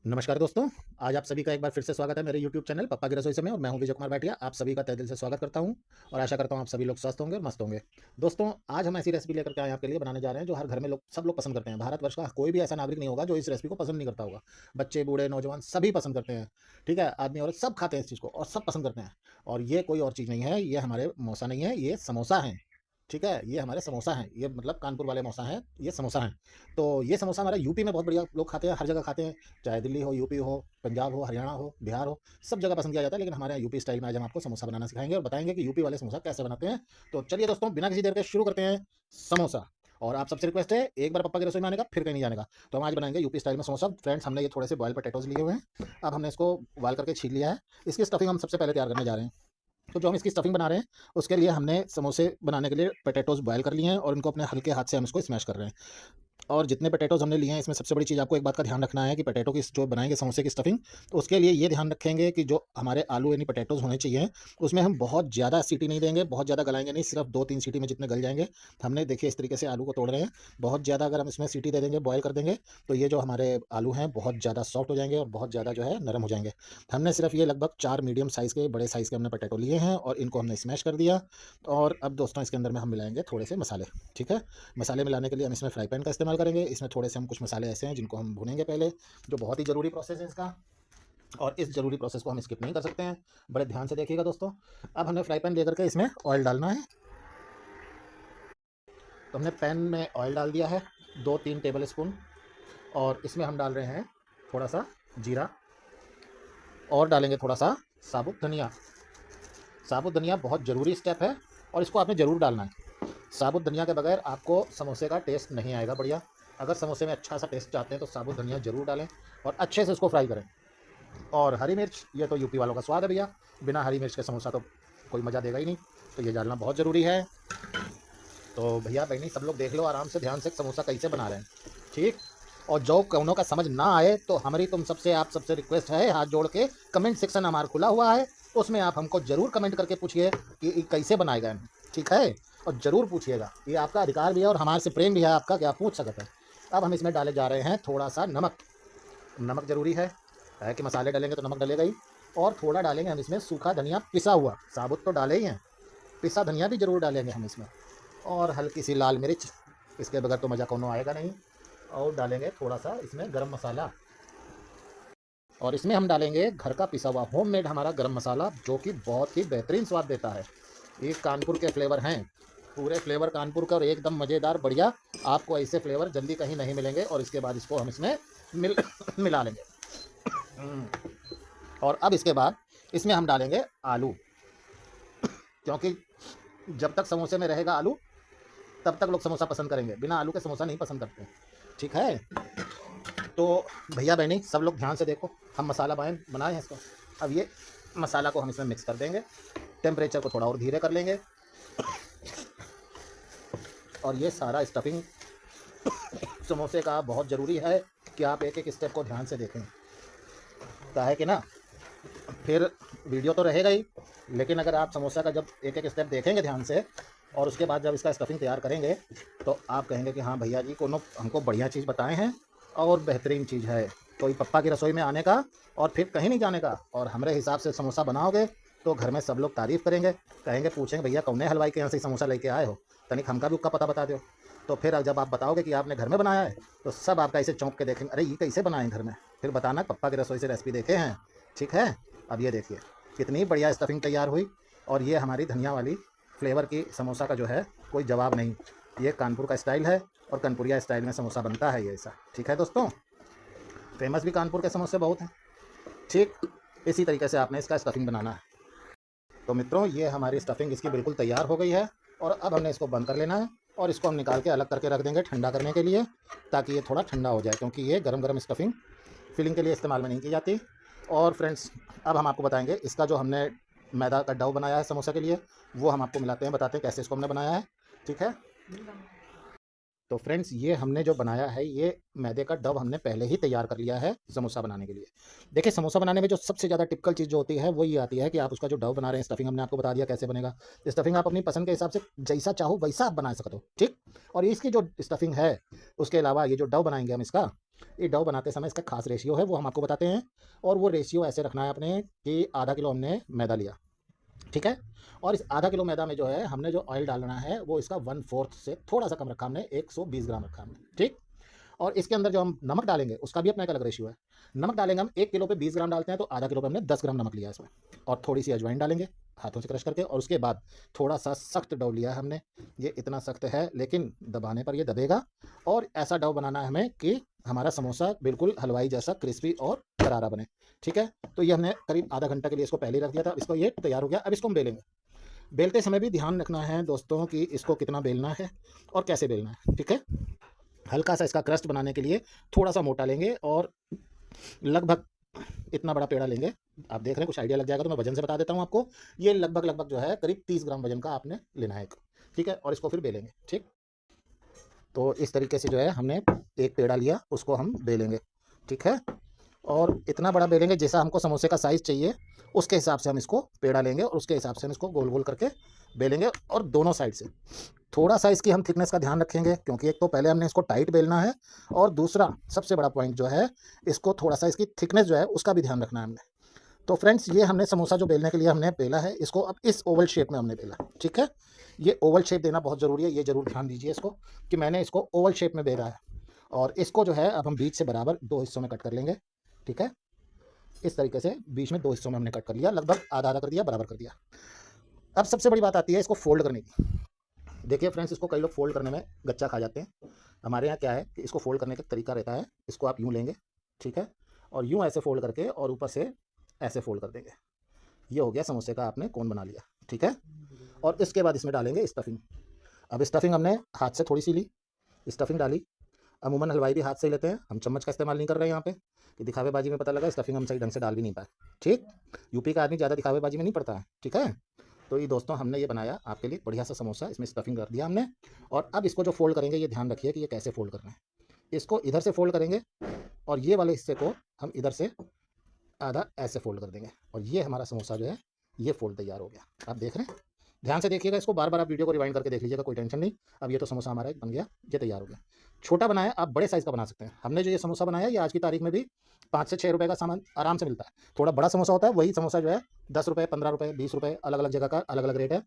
नमस्कार दोस्तों, आज आप सभी का एक बार फिर से स्वागत है मेरे यूट्यूब चैनल पप्पा की रसोई से में और मैं हूं विजय कुमार भाटिया। आप सभी का तहे दिल से स्वागत करता हूं और आशा करता हूं आप सभी लोग स्वस्थ होंगे और मस्त होंगे। दोस्तों, आज हम ऐसी रेसिपी लेकर के आए हैं आपके लिए बनाने जा रहे हैं जो हर घर में सब लोग पसंद करते हैं। भारतवर्ष का कोई भी ऐसा नागरिक नहीं होगा जो इस रेसिपी को पसंद नहीं करता होगा। बच्चे, बूढ़े, नौजवान सभी पसंद करते हैं। ठीक है, आदमी औरत सब खाते हैं इस चीज़ को और सब पसंद करते हैं। और ये कोई और चीज़ नहीं है, ये हमारे मौसा नहीं है, ये समोसा है। ठीक है, ये हमारे समोसा हैं, ये मतलब कानपुर वाले मौसा हैं, ये समोसा हैं। तो ये समोसा हमारा यूपी में बहुत बढ़िया लोग खाते हैं, हर जगह खाते हैं, चाहे दिल्ली हो, यूपी हो, पंजाब हो, हरियाणा हो, बिहार हो, सब जगह पसंद किया जाता है। लेकिन हमारे यहाँ यूपी स्टाइल में आज हम आपको समोसा बनाना सिखाएंगे और बताएंगे कि यूपी वाले समोसा कैसे बनाते हैं। तो चलिए दोस्तों, बिना किसी देर के शुरू करते हैं समोसा। और आप सबसे रिक्वेस्ट है, एक बार पप्पा की रसोई में आने का फिर कहीं नहीं जाने का। तो हम आज बनाएंगे यूपी स्टाइल में समोसा। फ्रेंड्स, हमने ये थोड़े से बॉयल पोटैटोज लिए हुए हैं। अब हमने इसको बॉयल करके छील लिया है। इसकी स्टफिंग हम सबसे पहले तैयार करने जा रहे हैं। तो जो हम इसकी स्टफिंग बना रहे हैं, उसके लिए हमने समोसे बनाने के लिए पोटैटोज़ बॉयल कर लिए हैं और इनको अपने हल्के हाथ से हम इसको स्मैश कर रहे हैं। और जितने पोटैटोज़ हमने लिए हैं, इसमें सबसे बड़ी चीज़ आपको एक बात का ध्यान रखना है कि पोटैटो की जो बनाएँगे समोसे की स्टफिंग, तो उसके लिए ये ध्यान रखेंगे कि जो हमारे आलू यानी पोटैटोज़ होने चाहिए, उसमें हम बहुत ज़्यादा सीटी नहीं देंगे, बहुत ज़्यादा गलाएँगे नहीं, सिर्फ 2-3 सीटी में जितने गल जाएँगे। हमने देखिए इस तरीके से आलू को तोड़ रहे हैं। बहुत ज़्यादा अगर हम इसमें सीटी दे देंगे, बॉयल कर देंगे, तो ये जो हमारे आलू हैं बहुत ज़्यादा सॉफ्ट हो जाएँगे और बहुत ज़्यादा जो है नरम हो जाएँगे। हमने सिर्फ ये लगभग 4 मीडियम साइज़ के, बड़े साइज़ के हमने पोटैटो लिए हैं और इनको हमने स्मैश कर दिया। और अब दोस्तों, इसके अंदर में हम मिलाएँगे थोड़े से मसाले। ठीक है? मसाले मिलाने के लिए हम इसमें फ्राई पैन का इस्तेमाल करेंगे। इसमें थोड़े से हम कुछ मसाले ऐसे हैं जिनको हम भूनेंगे पहले, जो बहुत ही ज़रूरी प्रोसेस है इसका। और इस ज़रूरी प्रोसेस को हम स्किप नहीं कर सकते हैं। बड़े ध्यान से देखिएगा दोस्तों। अब हमने फ्राई पैन लेकर के इसमें ऑयल डालना है। तो हमने पैन में ऑयल डाल दिया है 2-3 टेबल स्पून। और इसमें हम डाल रहे हैं थोड़ा सा जीरा और डालेंगे थोड़ा सा साबुत धनिया। साबुत धनिया बहुत ज़रूरी स्टेप है और इसको आपने ज़रूर डालना है। साबुत धनिया के बगैर आपको समोसे का टेस्ट नहीं आएगा बढ़िया। अगर समोसे में अच्छा सा टेस्ट चाहते हैं तो साबुत धनिया ज़रूर डालें और अच्छे से इसको फ्राई करें। और हरी मिर्च, ये तो यूपी वालों का स्वाद है भैया, बिना हरी मिर्च के समोसा तो कोई मज़ा देगा ही नहीं, तो ये डालना बहुत ज़रूरी है। तो भैया बहनी सब लोग देख लो आराम से, ध्यान से समोसा कैसे बना रहे हैं। ठीक। और जो कौनों का समझ ना आए तो हमारी तुम सबसे आप सबसे रिक्वेस्ट है, हाथ जोड़ के कमेंट सेक्शन हमारा खुला हुआ है, उसमें आप हमको ज़रूर कमेंट करके पूछिए कि ये कैसे बनाए गए हैं। ठीक है? और ज़रूर पूछिएगा, ये आपका अधिकार भी है और हमारे से प्रेम भी है आपका कि आप पूछ सकते हैं। अब हम इसमें डाले जा रहे हैं थोड़ा सा नमक। नमक ज़रूरी है कि मसाले डालेंगे तो नमक डलेगा ही। और थोड़ा डालेंगे हम इसमें सूखा धनिया पिसा हुआ, साबुत तो डाले ही हैं, पिसा धनिया भी ज़रूर डालेंगे हम इसमें। और हल्की सी लाल मिर्च, इसके बगैर तो मज़ा कोनो आएगा नहीं। और डालेंगे थोड़ा सा इसमें गरम मसाला। और इसमें हम डालेंगे घर का पिसा हुआ होममेड हमारा गरम मसाला, जो कि बहुत ही बेहतरीन स्वाद देता है। ये कानपुर के फ्लेवर हैं, पूरे फ्लेवर कानपुर का और एकदम मज़ेदार बढ़िया। आपको ऐसे फ्लेवर जल्दी कहीं नहीं मिलेंगे। और इसके बाद इसको हम इसमें मिल मिला लेंगे। और अब इसके बाद इसमें हम डालेंगे आलू, क्योंकि जब तक समोसे में रहेगा आलू तब तक लोग समोसा पसंद करेंगे, बिना आलू के समोसा नहीं पसंद करते। ठीक है? तो भैया बहनी सब लोग ध्यान से देखो, हम मसाला बनाए हैं इसको। अब ये मसाला को हम इसमें मिक्स कर देंगे, टेम्परेचर को थोड़ा और धीरे कर लेंगे। और ये सारा स्टफिंग समोसे का बहुत ज़रूरी है कि आप एक एक स्टेप को ध्यान से देखें। क्या है कि ना, फिर वीडियो तो रहेगा ही, लेकिन अगर आप समोसा का जब एक एक स्टेप देखेंगे ध्यान से और उसके बाद जब इसका स्टफिंग तैयार करेंगे, तो आप कहेंगे कि हाँ भैया जी को हमको बढ़िया चीज़ बताए हैं और बेहतरीन चीज़ है। तो ये पप्पा की रसोई में आने का और फिर कहीं नहीं जाने का। और हमारे हिसाब से समोसा बनाओगे तो घर में सब लोग तारीफ़ करेंगे, कहेंगे, पूछेंगे भैया कौने हलवाई के यहाँ से समोसा लेके आए हो, तनिक हमका भी उसका पता बता दो। तो फिर जब आप बताओगे कि आपने घर में बनाया है, तो सब आपका ऐसे चौंक के देखेंगे, अरे ये कैसे बनाए घर में। फिर बताना पप्पा की रसोई से रेसिपी देखे हैं। ठीक है? अब ये देखिए कितनी बढ़िया स्टफिंग तैयार हुई। और ये हमारी धनिया वाली फ्लेवर की समोसा का जो है कोई जवाब नहीं। ये कानपुर का स्टाइल है और कानपुरिया स्टाइल में समोसा बनता है ये ऐसा। ठीक है दोस्तों? फेमस भी कानपुर के समोसे बहुत हैं। ठीक इसी तरीके से आपने इसका स्टफिंग बनाना है। तो मित्रों, ये हमारी स्टफिंग इसकी बिल्कुल तैयार हो गई है। और अब हमने इसको बंद कर लेना है और इसको हम निकाल के अलग करके रख देंगे ठंडा करने के लिए, ताकि ये थोड़ा ठंडा हो जाए, क्योंकि ये गरम गरम स्टफिंग फिलिंग के लिए इस्तेमाल में नहीं की जाती। और फ्रेंड्स, अब हम आपको बताएंगे इसका जो हमने मैदा का डो बनाया है समोसा के लिए, वो हम आपको मिलाते हैं, बताते हैं कैसे इसको हमने बनाया है। ठीक है? तो फ्रेंड्स, ये हमने जो बनाया है, ये मैदे का डो हमने पहले ही तैयार कर लिया है समोसा बनाने के लिए। देखिए, समोसा बनाने में जो सबसे ज़्यादा टिपिकल चीज़ जो होती है वो ये आती है कि आप उसका जो डो बना रहे हैं, स्टफिंग हमने आपको बता दिया कैसे बनेगा। स्टफिंग आप अपनी पसंद के हिसाब से जैसा चाहो वैसा आप बना सकते हो। ठीक? और इसकी जो स्टफिंग है, उसके अलावा ये जो डो बनाएंगे हम इसका, ये डो बनाते समय इसका खास रेशियो है, वो हम आपको बताते हैं। और वो रेशियो ऐसे रखना है आपने कि आधा किलो हमने मैदा लिया, ठीक है। और इस आधा किलो मैदा में जो है हमने जो ऑयल डालना है वो इसका 1/4 से थोड़ा सा कम रखा हमने, 120 ग्राम रखा हमने, ठीक। और इसके अंदर जो हम नमक डालेंगे उसका भी अपना एक अलग रेशियो है। नमक डालेंगे हम 1 किलो पे 20 ग्राम डालते हैं, तो आधा किलो पे हमने 10 ग्राम नमक लिया है इसमें। और थोड़ी सी अजवाइन डालेंगे हाथों से क्रश करके, और उसके बाद थोड़ा सा सख्त डो लिया है हमने। ये इतना सख्त है लेकिन दबाने पर ये दबेगा। और ऐसा डो बनाना है हमें कि हमारा समोसा बिल्कुल हलवाई जैसा क्रिस्पी और करारा बने, ठीक है। तो ये हमने करीब आधा घंटा के लिए इसको पहले ही रख दिया था। इसको ये तैयार हो गया। अब इसको हम बेलेंगे। बेलते समय भी ध्यान रखना है दोस्तों कि इसको कितना बेलना है और कैसे बेलना है, ठीक है। हल्का सा इसका क्रस्ट बनाने के लिए थोड़ा सा मोटा लेंगे और लगभग इतना बड़ा पेड़ा लेंगे। आप देख रहे हैं, कुछ आइडिया लग जाएगा तो मैं वजन से बता देता हूँ आपको। ये लगभग लगभग जो है करीब 30 ग्राम वजन का आपने लेना है एक, ठीक है। और इसको फिर बेलेंगे, ठीक। तो इस तरीके से जो है हमने एक पेड़ा लिया, उसको हम बेलेंगे, ठीक है। और इतना बड़ा बेलेंगे जैसा हमको समोसे का साइज़ चाहिए, उसके हिसाब से हम इसको पेड़ा लेंगे और उसके हिसाब से हम इसको गोल गोल करके बेलेंगे। और दोनों साइड से थोड़ा सा इसकी हम थिकनेस का ध्यान रखेंगे, क्योंकि एक तो पहले हमने इसको टाइट बेलना है, और दूसरा सबसे बड़ा पॉइंट जो है, इसको थोड़ा सा इसकी थिकनेस जो है उसका भी ध्यान रखना है हमने। तो फ्रेंड्स, ये हमने समोसा जो बेलने के लिए हमने बेला है, इसको अब इस ओवल शेप में हमने बेला, ठीक है। ये ओवल शेप देना बहुत ज़रूरी है, ये ज़रूर ध्यान दीजिए इसको कि मैंने इसको ओवल शेप में बेला है। और इसको जो है अब हम बीच से बराबर 2 हिस्सों में कट कर लेंगे, ठीक है। इस तरीके से बीच में 2 हिस्सों में हमने कट कर लिया, लगभग आधा-आधा कर दिया, बराबर कर दिया। अब सबसे बड़ी बात आती है इसको फ़ोल्ड करने की। देखिए फ्रेंड्स, इसको कई लोग फ़ोल्ड करने में गच्चा खा जाते हैं। हमारे यहाँ क्या है कि इसको फ़ोल्ड करने का तरीका रहता है, इसको आप यूँ लेंगे, ठीक है। और यूँ ऐसे फ़ोल्ड करके और ऊपर से ऐसे फ़ोल्ड कर देंगे। ये हो गया समोसे का आपने कोन बना लिया, ठीक है। और इसके बाद इसमें डालेंगे स्टफिंग। अब स्टफिंग हमने हाथ से थोड़ी सी ली, स्टफिंग डाली। अमूमन हलवाई भी हाथ से ही लेते हैं, हम चम्मच का इस्तेमाल नहीं कर रहे हैं यहाँ पे कि दिखावेबाजी में पता लगा स्टफिंग हम सही ढंग से डाल भी नहीं पाए, ठीक। यूपी का आदमी ज़्यादा दिखावेबाजी में नहीं पड़ता है, ठीक है। तो ये दोस्तों हमने ये बनाया आपके लिए बढ़िया सा समोसा, इसमें स्टफिंग कर दिया हमने। और अब इसको जो फोल्ड करेंगे, ये ध्यान रखिए कि ये कैसे फोल्ड करना है। इसको इधर से फोल्ड करेंगे और ये वाले हिस्से को हम इधर से आधा ऐसे फोल्ड कर देंगे, और ये हमारा समोसा जो है ये फोल्ड तैयार हो गया। आप देख रहे हैं, ध्यान से देखिएगा इसको, बार बार आप वीडियो को रिवाइंड करके देख लीजिएगा, कोई टेंशन नहीं। अब ये तो समोसा हमारा एक बन गया, ये तैयार हो गया। छोटा बनाया, आप बड़े साइज़ का बना सकते हैं। हमने जो ये समोसा बनाया, ये आज की तारीख में भी 5 से 6 रुपये का सामान आराम से मिलता है। थोड़ा बड़ा समोसा होता है, वही समोसा जो है 10 रुपये, 15 रुपये, 20 रुपये, अलग अलग जगह का अलग अलग रेट है।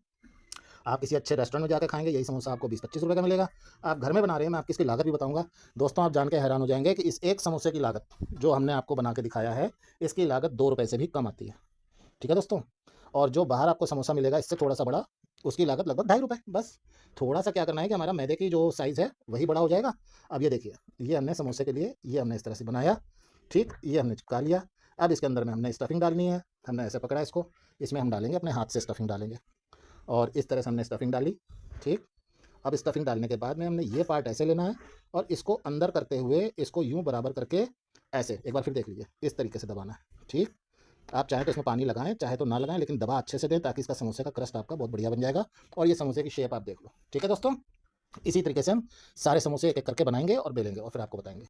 आप किसी अच्छे रेस्टोरेंट में जाकर खाएंगे, यही समोसा आपको 20-25 रुपये का मिलेगा। आप घर में बना रहे हैं, मैं आपकी इसकी लागत भी बताऊंगा। दोस्तों, आप जान के हैरान हो जाएंगे कि इस एक समोसे की लागत जो हमने आपको बना के दिखाया है, इसकी लागत 2 रुपये से भी कम आती है, ठीक है दोस्तों। और जो बाहर आपको समोसा मिलेगा इससे थोड़ा सा बड़ा, उसकी लागत लगभग 2.5 रुपये। बस थोड़ा सा क्या करना है कि हमारा मैदे की जो साइज़ है वही बड़ा हो जाएगा। अब ये देखिए, ये हमने समोसे के लिए ये हमने इस तरह से बनाया, ठीक। ये हमने चिपका लिया। अब इसके अंदर में हमने स्टफिंग डालनी है। हमने ऐसे पकड़ा इसको, इसमें हम डालेंगे, अपने हाथ से स्टफिंग डालेंगे और इस तरह से हमने स्टफिंग डाली, ठीक। अब स्टफिंग डालने के बाद में हमने ये पार्ट ऐसे लेना है और इसको अंदर करते हुए इसको यूँ बराबर करके ऐसे एक बार फिर देख लीजिए, इस तरीके से दबाना है, ठीक। आप चाहें तो इसमें पानी लगाएँ, चाहे तो ना लगाएँ, लेकिन दबा अच्छे से दें ताकि इसका समोसे का क्रस्ट आपका बहुत बढ़िया बन जाएगा। और ये समोसे की शेप आप देख लो, ठीक है दोस्तों। इसी तरीके से हम सारे समोसे एक-एक करके बनाएँगे और बेलेंगे और फिर आपको बताएँगे।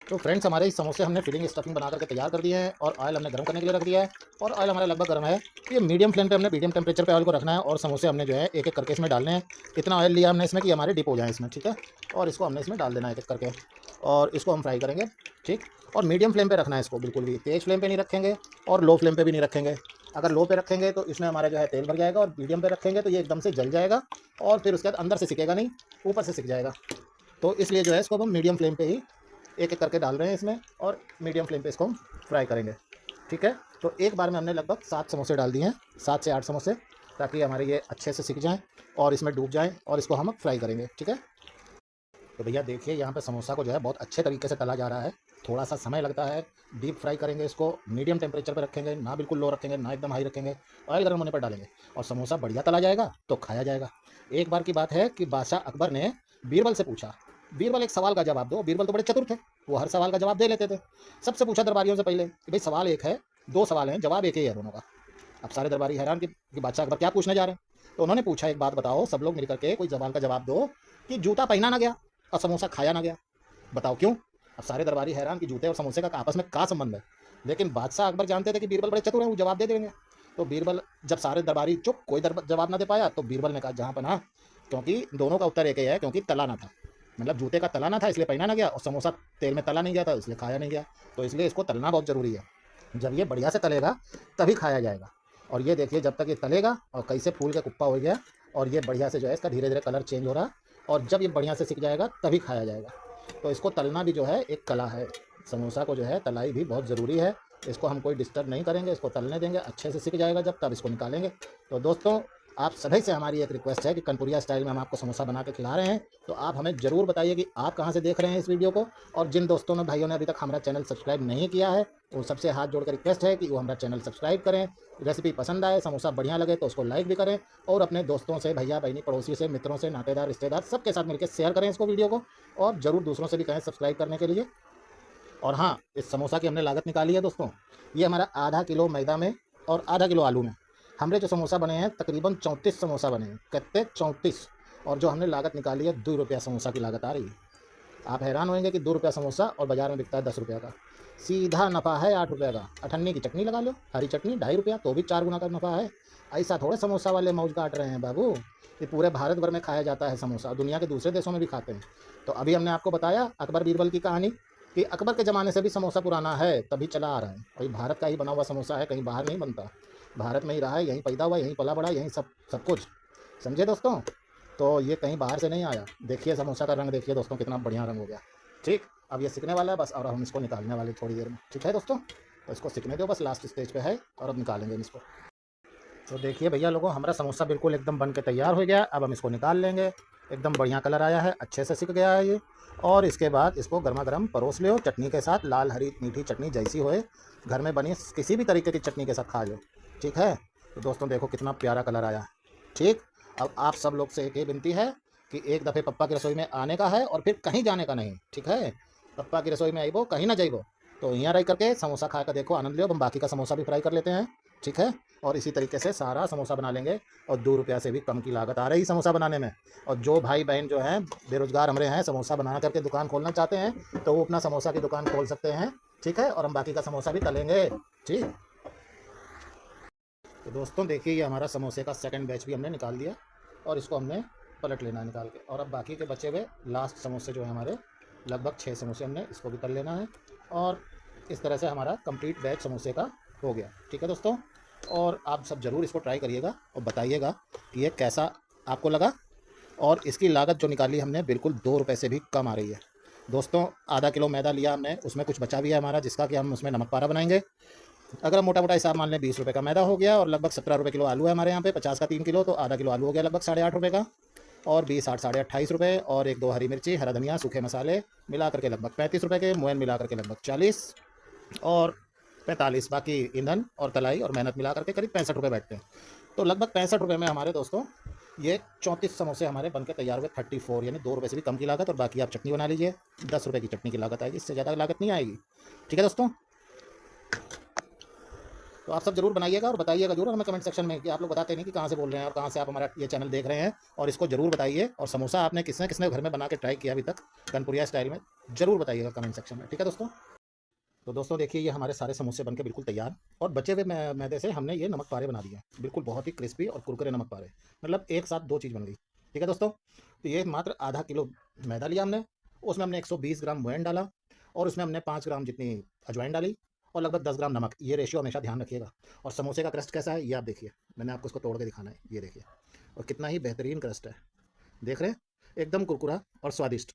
तो फ्रेंड्स, हमारे इस समोसे हमने फिलिंग स्टफिंग बना करके तैयार कर दिए हैं और ऑयल हमने गर्म करने के लिए रख दिया है। और ऑयल हमारा लगभग गर्म है। ये मीडियम फ्लेम पे हमने मीडियम टेम्परेचर पे ऑयल को रखना है और समोसे हमने जो है एक-एक करके इसमें डालने हैं। इतना ऑयल लिया हमने इसमें कि हमारे डिप हो जाए इसमें, ठीक है। और इसको हमने इसमें डाल देना है एक-एक करके और इसको हम फ्राई करेंगे, ठीक। और मीडियम फ्लेम पे रखना है इसको, बिल्कुल भी तेज़ फ्लेम पे नहीं रखेंगे और लो फ्लेम पे भी नहीं रखेंगे। अगर लो पे रखेंगे तो इसमें हमारा जो है तेल भर जाएगा, और मीडियम पे रखेंगे तो ये एकदम से जल जाएगा और फिर उसके बाद अंदर से सिकेगा नहीं, ऊपर से सिक जाएगा। तो इसलिए जो है इसको हम मीडियम फ्लेम पे ही एक-एक करके डाल रहे हैं इसमें और मीडियम फ्लेम पे इसको हम फ्राई करेंगे, ठीक है। तो एक बार में हमने लगभग 7 समोसे डाल दिए हैं, 7 से 8 समोसे, ताकि हमारे ये अच्छे से सिक जाएँ और इसमें डूब जाएँ और इसको हम अब फ्राई करेंगे, ठीक है। तो भैया देखिए, यहाँ पे समोसा को जो है बहुत अच्छे तरीके से तला जा रहा है। थोड़ा सा समय लगता है, डीप फ्राई करेंगे इसको, मीडियम टेम्परेचर पे रखेंगे, ना बिल्कुल लो रखेंगे, ना एकदम हाई रखेंगे। ऑयल गर्म होने पर डालेंगे और समोसा बढ़िया तला जाएगा तो खाया जाएगा। एक बार की बात है कि बादशाह अकबर ने बीरबल से पूछा, बीरबल एक सवाल का जवाब दो। बीरबल तो बड़े चतुर थे, वो हर सवाल का जवाब दे लेते थे। सबसे पूछा दरबारियों से पहले कि भाई सवाल एक है, 2 सवाल हैं, जवाब एक ही है दोनों का। अब सारे दरबारी हैरान कि बादशाह अकबर क्या पूछने जा रहे हैं। तो उन्होंने पूछा, एक बात बताओ, सब लोग मिल करके कोई सवाल का जवाब दो कि जूता पहना ना गया और समोसा खाया ना गया, बताओ क्यों। अब सारे दरबारी हैरान कि जूते और समोसे का आपस में क्या संबंध है। लेकिन बादशाह अकबर जानते थे कि बीरबल बड़े चतुर हैं, वो जवाब दे देंगे। तो बीरबल, जब सारे दरबारी चुप, कोई जवाब ना दे पाया, तो बीरबल ने कहा, जहाँ पनाह, क्योंकि दोनों का उत्तर एक ही है, क्योंकि तला ना था। मतलब जूते का तला ना था इसलिए पहना ना गया, और समोसा तेल में तला नहीं गया था इसलिए खाया नहीं गया। तो इसलिए इसको तलना बहुत ज़रूरी है। जब ये बढ़िया से तलेगा तभी खाया जाएगा। और ये देखिए जब तक ये तलेगा और कैसे फूल के कुप्पा हो गया, और ये बढ़िया से जो है इसका धीरे धीरे कलर चेंज हो रहा, और जब ये बढ़िया से सिक जाएगा तभी खाया जाएगा। तो इसको तलना भी जो है एक कला है। समोसा को जो है तलाई भी बहुत ज़रूरी है। इसको हम कोई डिस्टर्ब नहीं करेंगे, इसको तलने देंगे, अच्छे से सिक जाएगा जब, तब इसको निकालेंगे। तो दोस्तों आप सभी से हमारी एक रिक्वेस्ट है कि कनपुरिया स्टाइल में हम आपको समोसा बना के खिला रहे हैं। तो आप हमें ज़रूर बताइए कि आप कहाँ से देख रहे हैं इस वीडियो को, और जिन दोस्तों ने भाइयों ने अभी तक हमारा चैनल सब्सक्राइब नहीं किया है वो सबसे हाथ जोड़ कर रिक्वेस्ट है कि वो हमारा चैनल सब्सक्राइब करें। रेसिपी पसंद आए, समोसा बढ़िया लगे तो उसको लाइक भी करें, और अपने दोस्तों से, भैया बहनी, पड़ोसी से, मित्रों से, नातेदार, रिश्तेदार सबके साथ मिलकर शेयर करें इसको, वीडियो को, और ज़रूर दूसरों से भी कहें सब्सक्राइब करने के लिए। और हाँ, इस समोसा की हमने लागत निकाली है दोस्तों। ये हमारा आधा किलो मैदा में और आधा किलो आलू में हमने जो समोसा बने हैं, तकरीबन 34 समोसा बने हैं, कितने 34। और जो हमने लागत निकाली है, 2 रुपया समोसा की लागत आ रही है। आप हैरान होंगे कि 2 रुपया समोसा और बाज़ार में बिकता है 10 रुपये का। सीधा नफ़ा है 8 रुपये का। अठन्नी की चटनी लगा लो, हरी चटनी 2.5 रुपया, तो भी 4 गुना का नफ़ा है। ऐसा थोड़े समोसा वाले मौज काट रहे हैं बाबू। ये पूरे भारत भर में खाया जाता है समोसा, दुनिया के दूसरे देशों में भी खाते हैं। तो अभी हमने आपको बताया अकबर बीरबल की कहानी, कि अकबर के ज़माने से भी समोसा पुराना है, तभी चला आ रहा है। और ये भारत का ही बना हुआ समोसा है, कहीं बाहर नहीं बनता, भारत में ही रहा है, यहीं पैदा हुआ, यहीं पला बड़ा, यहीं सब सब कुछ। समझे दोस्तों? तो ये कहीं बाहर से नहीं आया। देखिए समोसा का रंग देखिए दोस्तों, कितना बढ़िया रंग हो गया। ठीक, अब ये सिकने वाला है बस, और हम इसको निकालने वाले थोड़ी देर में। ठीक है दोस्तों, तो इसको सिकने दो, बस लास्ट स्टेज पे है, और अब निकालेंगे हम इसको। तो देखिए भैया लोगों, हमारा समोसा बिल्कुल एकदम बन के तैयार हो गया। अब हम इसको निकाल लेंगे। एकदम बढ़िया कलर आया है, अच्छे से सिक गया है ये। और इसके बाद इसको गर्मा गर्म परोस लो चटनी के साथ, लाल हरी मीठी चटनी जैसी होए, घर में बनी किसी भी तरीके की चटनी के साथ खा लो। ठीक है, तो दोस्तों देखो कितना प्यारा कलर आया है। ठीक, अब आप सब लोग से एक ही विनती है कि एक दफ़े पप्पा की रसोई में आने का है, और फिर कहीं जाने का नहीं। ठीक है, पप्पा की रसोई में आइबो, कहीं ना जाइबो। तो यहाँ रह करके समोसा खा कर देखो, आनंद लो। हम बाकी का समोसा भी फ्राई कर लेते हैं। ठीक है, और इसी तरीके से सारा समोसा बना लेंगे, और 2 रुपया से भी कम की लागत आ रही समोसा बनाने में। और जो भाई बहन जो हैं बेरोजगार हमारे हैं, समोसा बना करके दुकान खोलना चाहते हैं, तो वो अपना समोसा की दुकान खोल सकते हैं। ठीक है, और हम बाकी का समोसा भी तलेंगे। ठीक, तो दोस्तों देखिए ये हमारा समोसे का सेकंड बैच भी हमने निकाल दिया, और इसको हमने पलट लेना है निकाल के। और अब बाकी के बचे हुए लास्ट समोसे जो है हमारे, लगभग 6 समोसे, हमने इसको भी तल लेना है। और इस तरह से हमारा कंप्लीट बैच समोसे का हो गया। ठीक है दोस्तों, और आप सब ज़रूर इसको ट्राई करिएगा और बताइएगा कि ये कैसा आपको लगा। और इसकी लागत जो निकाली हमने बिल्कुल 2 रुपये से भी कम आ रही है दोस्तों। आधा किलो मैदा लिया हमने, उसमें कुछ बचा भी है हमारा, जिसका कि हम उसमें नमक पारा बनाएंगे। अगर हम मोटा मोटा हिसाब मान लें, 20 रुपये का मैदा हो गया, और लगभग 17 रुपये किलो आलू है हमारे यहाँ पे, 50 का 3 किलो, तो आधा किलो आलू हो गया लगभग 8.5 रुपये का। और 20 8 साढ़े 28 रुपये, और 1 2 हरी मिर्ची, हरा धनिया, सूखे मसाले मिला करके लगभग 35 रुपये के, मोयन मिला करके लगभग 40, और 45 बाकी ईंधन और तलाई और मेहनत मिला करके करीब 65 रुपये बैठते हैं। तो लगभग 65 रुपये में हमारे दोस्तों ये 34 समोसे हमारे बनके तैयार हुए। 34 यानी 2 रुपये से भी कम की लागत, और बाकी आप चटनी बना लीजिए, 10 रुपये की चटनी की लागत आएगी, इससे ज़्यादा लागत नहीं आएगी। ठीक है दोस्तों, तो आप सब जरूर बनाइएगा और बताइएगा जरूर हमें कमेंट सेक्शन में, कि आप लोग बताते नहीं कि कहाँ से बोल रहे हैं और कहाँ से आप हमारा ये चैनल देख रहे हैं। और इसको जरूर बताइए, और समोसा आपने किसने किसने घर में बना के ट्राई किया अभी तक कनपुरिया स्टाइल में, जरूर बताइएगा कमेंट सेक्शन में। ठीक है दोस्तों, तो दोस्तों देखिए ये हमारे सारे समोसे बनके बिल्कुल तैयार, और बचे हुए मैदे से हमने ये नमक पारे बना दिए हैं, बिल्कुल बहुत ही क्रिस्पी और कुरकुरे नमक पारे, मतलब एक साथ 2 चीज़ बन गई। ठीक है दोस्तों, तो ये मात्र आधा किलो मैदा लिया हमने, उसमें हमने 120 ग्राम मोयन डाला, और उसमें हमने 5 ग्राम जितनी अजवाइन डाली, और लगभग 10 ग्राम नमक। ये रेशियो हमेशा ध्यान रखिएगा। और समोसे का क्रस्ट कैसा है ये आप देखिए, मैंने आपको इसको तोड़ के दिखाना है, ये देखिए, और कितना ही बेहतरीन क्रस्ट है, देख रहे हैं, एकदम कुरकुरा और स्वादिष्ट।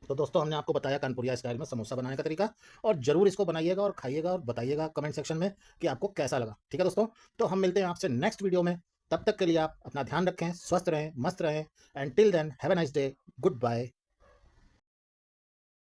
तो दोस्तों हमने आपको बताया कानपुरिया स्टाइल में समोसा बनाने का तरीका, और ज़रूर इसको बनाइएगा और खाइएगा, और बताइएगा कमेंट सेक्शन में कि आपको कैसा लगा। ठीक है दोस्तों, तो हम मिलते हैं आपसे नेक्स्ट वीडियो में। तब तक के लिए आप अपना ध्यान रखें, स्वस्थ रहें, मस्त रहें, and till then have a nice day, good bye.